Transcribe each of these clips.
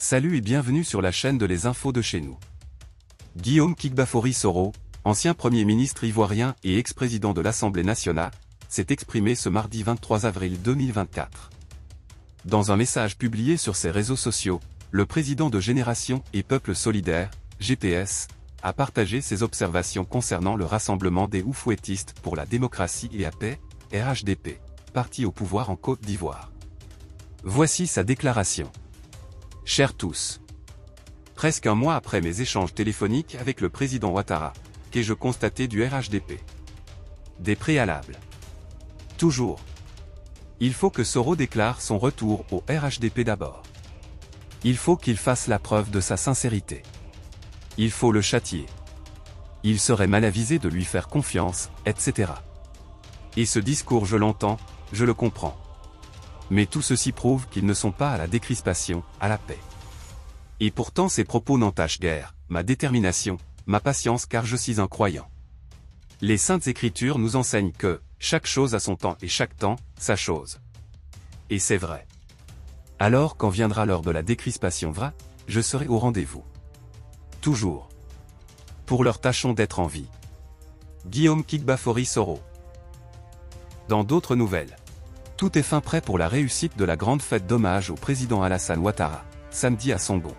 Salut et bienvenue sur la chaîne de Les Infos de chez nous. Guillaume Kigbafori Soro, ancien Premier ministre ivoirien et ex-président de l'Assemblée nationale, s'est exprimé ce mardi 23 avril 2024. Dans un message publié sur ses réseaux sociaux, le président de Génération et Peuple Solidaire, GPS, a partagé ses observations concernant le Rassemblement des Oufouettistes pour la démocratie et la paix, RHDP, parti au pouvoir en Côte d'Ivoire. Voici sa déclaration. Chers tous. Presque un mois après mes échanges téléphoniques avec le président Ouattara, qu'ai-je constaté du RHDP? Des préalables. Toujours. Il faut que Soro déclare son retour au RHDP d'abord. Il faut qu'il fasse la preuve de sa sincérité. Il faut le châtier. Il serait mal avisé de lui faire confiance, etc. Et ce discours je l'entends, je le comprends. Mais tout ceci prouve qu'ils ne sont pas à la décrispation, à la paix. Et pourtant ces propos n'entachent guère ma détermination, ma patience car je suis un croyant. Les Saintes Écritures nous enseignent que chaque chose a son temps et chaque temps, sa chose. Et c'est vrai. Alors quand viendra l'heure de la décrispation vraie, je serai au rendez-vous. Toujours. Pour leur tâchons d'être en vie. Guillaume Kigbafori Soro. Dans d'autres nouvelles. Tout est fin prêt pour la réussite de la grande fête d'hommage au président Alassane Ouattara, samedi à Songon.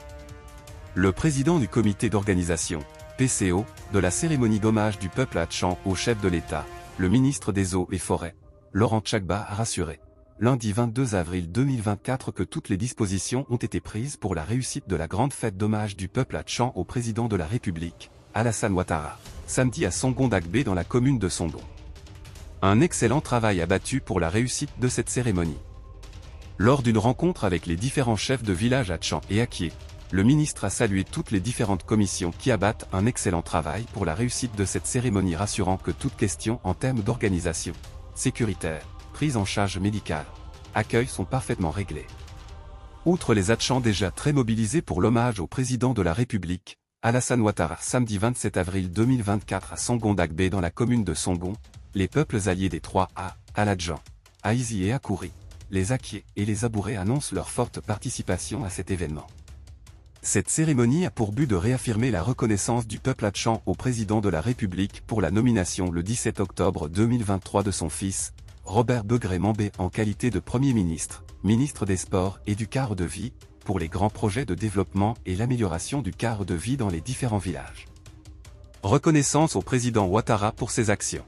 Le président du comité d'organisation, PCO, de la cérémonie d'hommage du peuple à Tchan au chef de l'État, le ministre des Eaux et Forêts, Laurent Tchagba a rassuré, lundi 22 avril 2024 que toutes les dispositions ont été prises pour la réussite de la grande fête d'hommage du peuple à Tchan au président de la République, Alassane Ouattara, samedi à Songon-Dagbé dans la commune de Songon. Un excellent travail abattu pour la réussite de cette cérémonie. Lors d'une rencontre avec les différents chefs de village à Tchan et à Kié, le ministre a salué toutes les différentes commissions qui abattent un excellent travail pour la réussite de cette cérémonie, rassurant que toutes questions en termes d'organisation, sécuritaire, prise en charge médicale, accueil sont parfaitement réglées. Outre les Atchans déjà très mobilisés pour l'hommage au président de la République, Alassane Ouattara, samedi 27 avril 2024 à Songon-Dagbé dans la commune de Songon, les peuples alliés des 3A, Aladjan, Aïzi et Akouri, les Akié et les Abouré annoncent leur forte participation à cet événement. Cette cérémonie a pour but de réaffirmer la reconnaissance du peuple Atchan au président de la République pour la nomination le 17 octobre 2023 de son fils, Robert Begré-Mambé en qualité de Premier ministre, ministre des Sports et du cadre de vie, pour les grands projets de développement et l'amélioration du cadre de vie dans les différents villages. Reconnaissance au président Ouattara pour ses actions.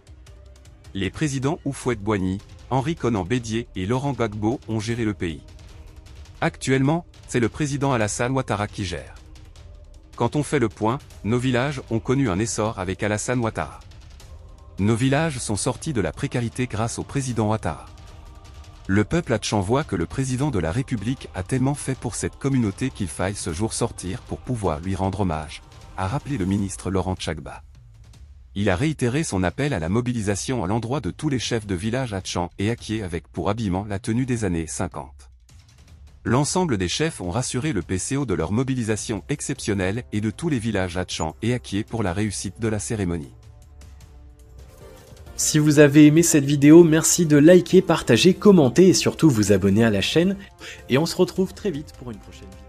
Les présidents Houphouët-Boigny, Henri Konan Bédié et Laurent Gbagbo ont géré le pays. Actuellement, c'est le président Alassane Ouattara qui gère. Quand on fait le point, nos villages ont connu un essor avec Alassane Ouattara. Nos villages sont sortis de la précarité grâce au président Ouattara. Le peuple Atchan voit que le président de la République a tellement fait pour cette communauté qu'il faille ce jour sortir pour pouvoir lui rendre hommage, a rappelé le ministre Laurent Tchagba. Il a réitéré son appel à la mobilisation à l'endroit de tous les chefs de village à Tchan et à Kié avec pour habillement la tenue des années 50. L'ensemble des chefs ont rassuré le PCO de leur mobilisation exceptionnelle et de tous les villages à Tchan et à Kié pour la réussite de la cérémonie. Si vous avez aimé cette vidéo, merci de liker, partager, commenter et surtout vous abonner à la chaîne. Et on se retrouve très vite pour une prochaine vidéo.